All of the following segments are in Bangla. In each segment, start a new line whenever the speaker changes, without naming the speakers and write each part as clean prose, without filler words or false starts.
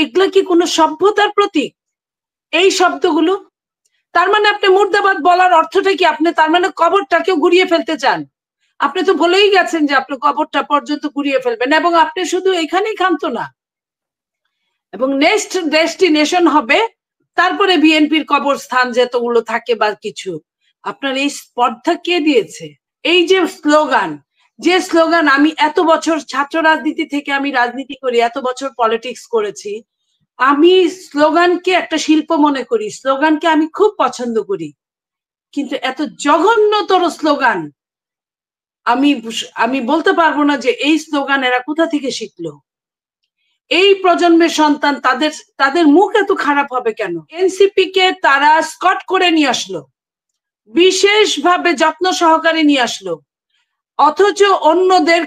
এগুলা কি কোনো সভ্যতার প্রতীক? এই শব্দগুলো, তার মানে আপনি মুর্দাবাদ বলার অর্থটা কি? আপনি তার মানে কবরটাকেও গুড়িয়ে ফেলতে চান? আপনি তো বলেই গেছেন যে আপনি কবরটা পর্যন্ত গুড়িয়ে ফেলবেন, এবং আপনি শুধু এখানেই ক্ষান্ত না, এবং নেক্সট ডেস্টিনেশন হবে তারপরে বিএনপির কবরস্থান যেতগুলো থাকে বা কিছু। আপনার এই স্পর্ধা কে দিয়েছে? এই যে স্লোগান, আমি এত বছর ছাত্র রাজনীতি থেকে আমি রাজনীতি করি, এত বছর পলিটিক্স করেছি, আমি স্লোগানকে একটা শিল্প মনে করি, স্লোগানকে আমি খুব পছন্দ করি, কিন্তু এত জঘন্যতর স্লোগান আমি বলতে পারবো না যে এই স্লোগান এরা কোথা থেকে শিখলো। এই প্রজন্মের সন্তান, তাদের মুখ এত খারাপ হবে কেন? এনসিপি কে তারা স্কট করে নিয়ে আসলো, বিশেষভাবে যত্ন সহকারে নিয়ে আসলো, অথচ অন্যদের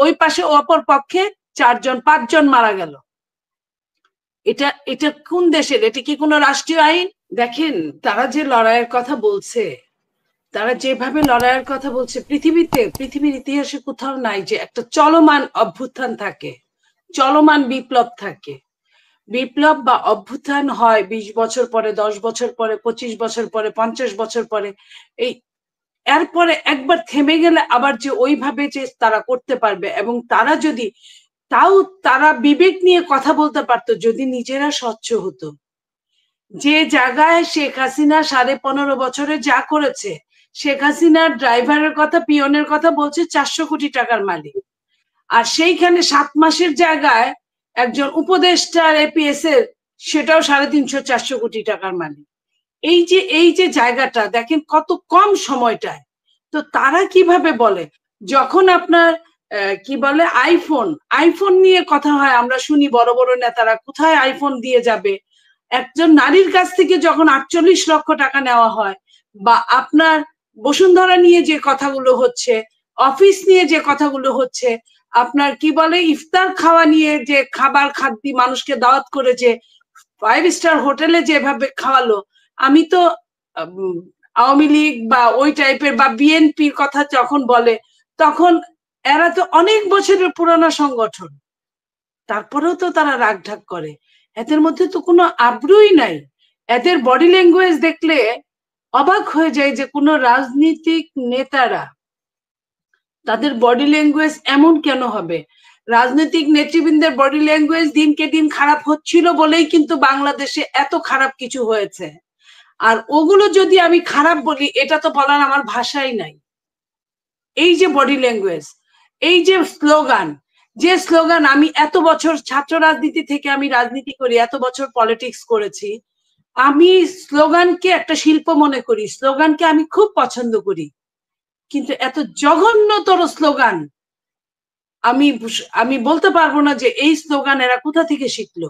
ওই পাশে অপর পক্ষে 5 জন মারা গেল। এটা কোন দেশের? এটা কি কোনো রাষ্ট্রীয় আইন? দেখেন, তারা যে লড়াইয়ের কথা বলছে, তারা যেভাবে লড়াইয়ের কথা বলছে, পৃথিবীর ইতিহাসে কোথাও নাই যে একটা চলমান অভ্যুত্থান থাকে, চলমান বিপ্লব থাকে। বিপ্লব বা অভ্যুত্থান হয় 20 বছর পরে, 10 বছর পরে, 25 বছর পরে, 50 বছর পরে। এরপরে একবার থেমে গেলে আবার যে ওইভাবে যে তারা করতে পারবে, এবং তারা যদি তারা বিবেক নিয়ে কথা বলতে পারতো, যদি নিজেরা স্বচ্ছ হতো। যে জায়গায় শেখ হাসিনা 15.5 বছরে যা করেছে, শেখ হাসিনার ড্রাইভারের কথা, পিয়নের কথা বলছে 400 কোটি টাকার মালিক, আর সেইখানে 7 মাসের জায়গায় একজন উপদেষ্টার এপিএস এর সেটাও 350-400 কোটি টাকার মালিক। এই যে জায়গাটা দেখেন কত কম সময়টায়। তো তারা কিভাবে বলে, যখন আপনার কি বলে আইফোন নিয়ে কথা হয়, আমরা শুনি বড় বড় নেতারা কোথায় আইফোন দিয়ে যাবে, একজন নারীর কাছ থেকে যখন 48 লক্ষ টাকা নেওয়া হয়, বা আপনার বসুন্ধরা নিয়ে যে কথাগুলো হচ্ছে, অফিস নিয়ে যে কথাগুলো হচ্ছে, আপনার কি বলে ইফতার খাওয়া নিয়ে যে খাদ্য মানুষকে দাওয়াত করে যে 5 স্টার হোটেলে যেভাবে খাওয়ালো, আমি তো আওয়ামী লীগ বা ওই টাইপের বা বিএনপির কথা যখন বলে, তখন এরা তো অনেক বছরের পুরানো সংগঠন, তারপরেও তো তারা রাগঢাক করে। এদের মধ্যে তো কোনো আব্রুই নাই। এদের বডি ল্যাঙ্গুয়েজ দেখলে অবাক হয়ে যায় যে কোনো রাজনীতিক নেতারা, তাদের বডি ল্যাঙ্গুয়েজ এমন কেন হবে? রাজনৈতিক নেতৃবৃন্দের বডি ল্যাঙ্গুয়েজ দিনকে দিন খারাপ হচ্ছিল বলেই কিন্তু বাংলাদেশে এত খারাপ কিছু হয়েছে। আর ওগুলো যদি আমি খারাপ বলি, এটা তো বলার আমার ভাষাই নাই। এই যে বডি ল্যাঙ্গুয়েজ, এই যে স্লোগান, আমি এত বছর ছাত্র রাজনীতি থেকে আমি রাজনীতি করি, এত বছর পলিটিক্স করেছি, আমি স্লোগানকে একটা শিল্প মনে করি, স্লোগানকে আমি খুব পছন্দ করি, কিন্তু এত জঘন্যতর স্লোগান আমি বলতে পারবো না যে এই স্লোগান এরা কোথা থেকে শিখলো।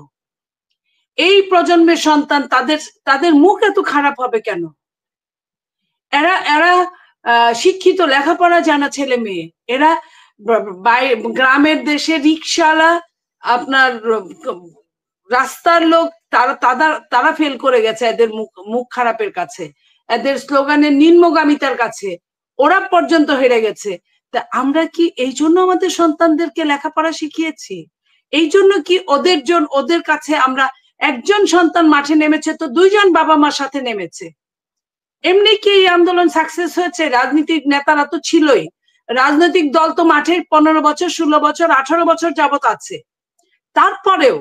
এই প্রজন্মের সন্তান, তাদের মুখ এত খারাপ হবে কেন? এরা শিক্ষিত, লেখাপড়া জানা ছেলে মেয়ে, এরা গ্রামের দেশে রিক্সাওয়ালা, আপনার রাস্তার লোক, তারা ফেল করে গেছে এদের মুখ খারাপের কাছে, এদের স্লোগানের নিম্নগামিতার কাছে ওরা পর্যন্ত হেরে গেছে। তা আমরা কি এই জন্য আমাদের সন্তানদেরকে লেখাপড়া শিখিয়েছি? এই জন্য কি ওদের কাছে আমরা, একজন সন্তান মাঠে নেমেছে তো 2 জন বাবা মার সাথে নেমেছে। এমনি কি এই আন্দোলন সাকসেস হয়েছে? রাজনীতিক নেতারা তো ছিলই, রাজনৈতিক দল তো মাঠে 15 বছর, 16 বছর, 18 বছর যাবত আছে, তারপরেও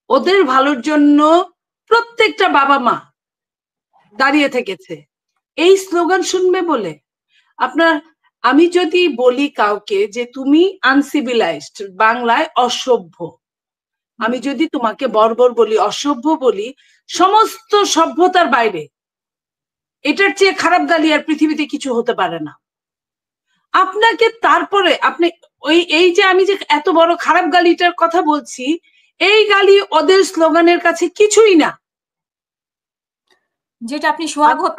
ওদের ভালোর জন্য প্রত্যেকটা বাবা মা দাঁড়িয়ে থেকেছে এই স্লোগান শুনবে বলে। আমি যদি বলি কাউকে যে তুমি আনসিভিলাইজড, বাংলায় অসভ্য, আমি যদি তোমাকে বর্বর বলি, অসভ্য বলি, সমস্ত সভ্যতার বাইরে, এটার চেয়ে খারাপ গালি আর পৃথিবীতে কিছু হতে পারে না। আপনাকে তারপরে আপনি এই যে আমি যে এত বড় খারাপ গালিটার কথা বলছি, এই গালি ওদের স্লোগানের কাছে কিছুই না,
যেটা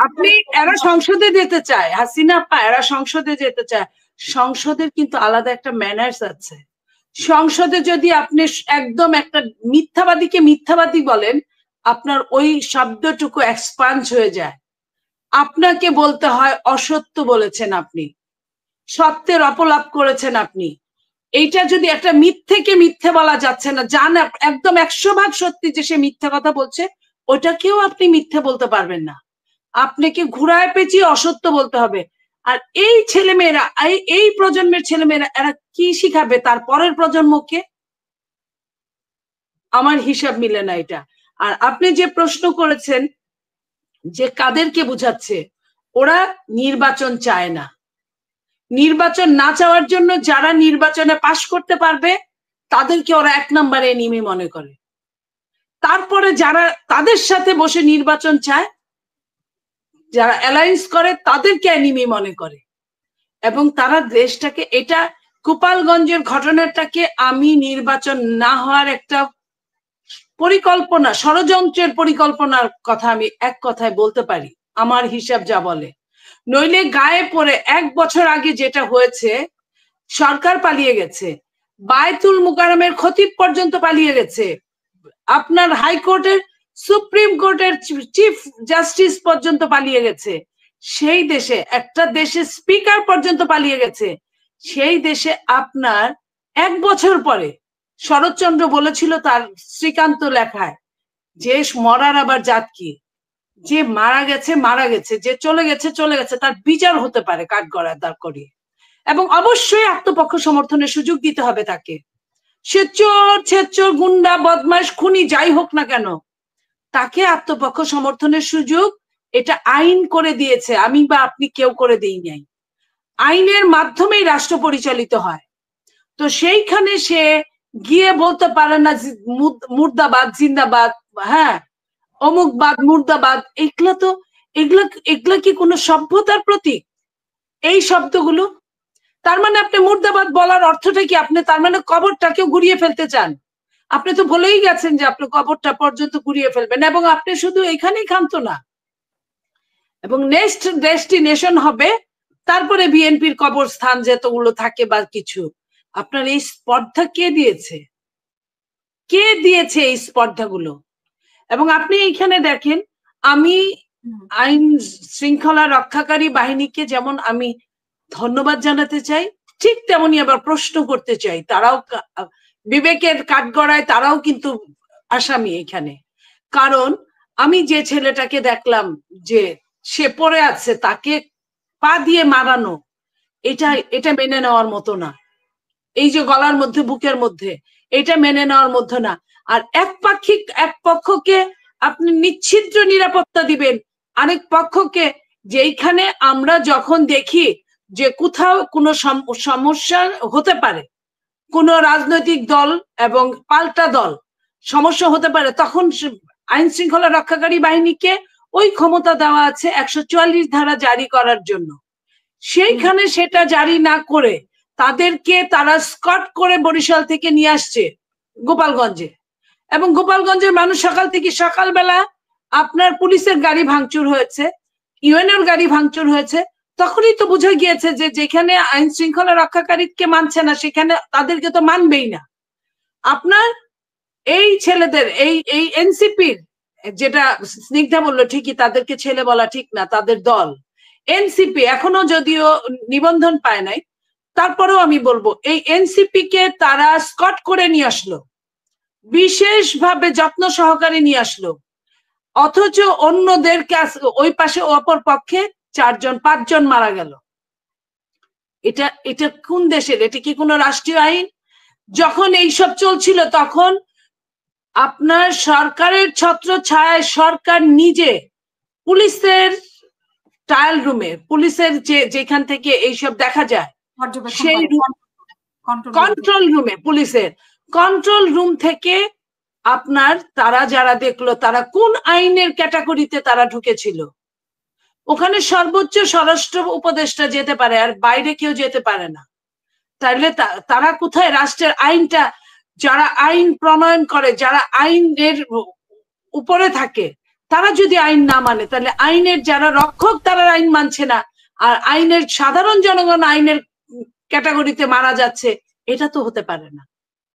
আপনি
এরা সংসদে যেতে চায়, হাসিনা আপা এরা সংসদে যেতে চায়, সংসদের কিন্তু আলাদা একটা ম্যানার্স আছে। সংসদে যদি আপনি একদম একটা মিথ্যাবাদীকে মিথ্যাবাদী বলেন, আপনার ওই শব্দটুকু এক্সপান্স হয়ে যায়, আপনাকে বলতে হয় অসত্য বলেছেন আপনি, সত্যের অপলাপ করেছেন আপনি, এইটা যদি একটা মিথ্যেকে মিথ্যে বলা যাচ্ছে না, জান একদম 100% সত্যি যে সে মিথ্যা কথা বলছে, ওটাকেও আপনি মিথ্যে বলতে পারবেন না, আপনাকে ঘুরায় পেঁচিয়ে অসত্য বলতে হবে। আর এই ছেলেমেয়েরা, এই প্রজন্মের ছেলেমেয়েরা এরা কি শিখাবে তার পরের প্রজন্মকে? আমার হিসাব মিলে না এটা। আর আপনি যে প্রশ্ন করেছেন যে কাদেরকে বুঝাচ্ছে, ওরা নির্বাচন চায় না। নির্বাচন না চাওয়ার জন্য যারা নির্বাচনে পাশ করতে পারবে তাদেরকে ওরা 1 নম্বরে এনিমি মনে করে। তারপরে যারা তাদের সাথে বসে নির্বাচন চায়, যারা অ্যালায়েন্স করে, তাদেরকে এনিমি মনে করে। এবং তারা দেশটাকে, এটা গোপালগঞ্জের ঘটনাটাকে আমি নির্বাচন না হওয়ার একটা পরিকল্পনা, ষড়যন্ত্রের পরিকল্পনার কথা আমি এক কথায় বলতে পারি, আমার হিসাব যা বলে। নইলে গায়ে পড়ে 1 বছর আগে যেটা হয়েছে, সরকার পালিয়ে গেছে, বায়তুল মুকাররমের খতিব পর্যন্ত পালিয়ে গেছে, আপনার হাইকোর্টের, সুপ্রিম কোর্টের চিফ জাস্টিস পর্যন্ত পালিয়ে গেছে, সেই দেশে একটা দেশের স্পিকার পর্যন্ত পালিয়ে গেছে। সেই দেশে আপনার 1 বছর পরে শরৎচন্দ্র বলেছিল তার শ্রীকান্ত লেখায় যে মরার আবার জাত কি, যে মারা গেছে মারা গেছে, যে চলে গেছে চলে গেছে, তার বিচার হতে পারে কাঠগড়ায় দাঁড় করিয়ে, এবং অবশ্যই আত্মপক্ষ সমর্থনের সুযোগ দিতে হবে তাকে। সে চোর, ছেচোর, গুন্ডা, বদমাশ, খুনি যাই হোক না কেন, তাকে আত্মপক্ষ সমর্থনের সুযোগ এটা আইন করে দিয়েছে, আমি বা আপনি কেউ করে দিই নাই। আইনের মাধ্যমেই রাষ্ট্র পরিচালিত হয়। তো সেইখানে সে গিয়ে বলতে পারে না মুর্দাবাদ, জিন্দাবাদ, হ্যাঁ অমুকবাদ, মুর্দাবাদ, এগুলা কি কোনো সভ্যতার প্রতীক? এই শব্দগুলো, তার মানে আপনি মুর্দাবাদ বলার অর্থটা কি? আপনি তার মানে কবরটাকেও ঘুরিয়ে ফেলতে চান। আপনি তো বলেই গেছেন যে আপনি কবরটা পর্যন্ত ঘুরিয়ে ফেলবেন, এবং আপনি শুধু এখানেই ক্ষান্ত না, এবং নেক্সট ডেস্টিনেশন হবে তারপরে বিএনপির কবরস্থান যেতগুলো থাকে বা কিছু। আপনার এই স্পর্ধা কে দিয়েছে? কে দিয়েছে এই স্পর্ধাগুলো? এবং আপনি এইখানে দেখেন, আমি আইন শৃঙ্খলা রক্ষাকারী বাহিনীকে যেমন আমি ধন্যবাদ জানাতে চাই, ঠিক তেমনি আবার প্রশ্ন করতে চাই। তারাও বিবেকের কাঠগড়ায় তারাও কিন্তু আসামি এখানে। কারণ আমি যে ছেলেটাকে দেখলাম যে সে পড়ে আছে, তাকে পা দিয়ে মারানো, এটা মেনে নেওয়ার মতো না। এই যে গলার মধ্যে, বুকের মধ্যে, এটা মেনে নেওয়ার মধ্যে না। আর এক পক্ষকে আপনি নিশ্চিদ্র নিরাপত্তা দিবেন, আরেক পক্ষকে, যেইখানে আমরা যখন দেখি যে কোথাও কোনো সমস্যা হতে পারে, কোনো রাজনৈতিক দল এবং পাল্টা দল সমস্যা হতে পারে, তখন আইন শৃঙ্খলা রক্ষাকারী বাহিনীকে ওই ক্ষমতা দেওয়া আছে 144 ধারা জারি করার জন্য। সেইখানে সেটা জারি না করে তাদেরকে তারা স্কট করে বরিশাল থেকে নিয়ে আসছে গোপালগঞ্জে, এবং গোপালগঞ্জের মানুষ সকালবেলা আপনার পুলিশের গাড়ি ভাঙচুর হয়েছে, ইউএনএর গাড়ি ভাঙচুর হয়েছে, তখনই তো বোঝা গিয়েছে যে যেখানে আইন শৃঙ্খলা রক্ষাকারীকে মানছে না সেখানে তাদেরকে তো মানবেই না। আপনার এই ছেলেদের, এই এনসিপির, যেটা স্নিগ্ধা বললো ঠিকই, তাদেরকে ছেলে বলা ঠিক না, তাদের দল এনসিপি এখনো যদিও নিবন্ধন পায় নাই, তারপরেও আমি বলবো এই এনসিপি কে তারা স্কট করে নিয়ে আসলো, বিশেষভাবে যত্ন সহকারে নিয়ে আসলো, অথচ অন্যদের ওই পাশে অপর পক্ষে 4-5 জন মারা গেল। এটা কোন দেশের? এটা কি কোনো রাষ্ট্রীয় আইন? যখন এইসব চলছিল তখন আপনার সরকারের ছত্র ছায়ায় সরকার নিজে পুলিশের ট্রায়াল রুমে, পুলিশের যেখান থেকে এইসব দেখা যায়, সেই কন্ট্রোল রুমে, পুলিশের কন্ট্রোল রুম থেকে আপনার তারা যারা দেখলো তারা কোন আইনের ক্যাটাগরিতে তারা ঢুকেছিল, ওখানে সর্বোচ্চ স্বরাষ্ট্র উপদেষ্টা যেতে পারে, আর বাইরে কেউ যেতে পারে না। তাহলে তারা কোথায়? রাষ্ট্রের আইনটা, যারা আইন প্রণয়ন করে, যারা আইনের উপরে থাকে, তারা যদি আইন না মানে, তাহলে আইনের যারা রক্ষক তারা আইন মানছে না, আর আইনের সাধারণ জনগণ আইনের ক্যাটাগরিতে মারা যাচ্ছে, এটা তো হতে পারে না।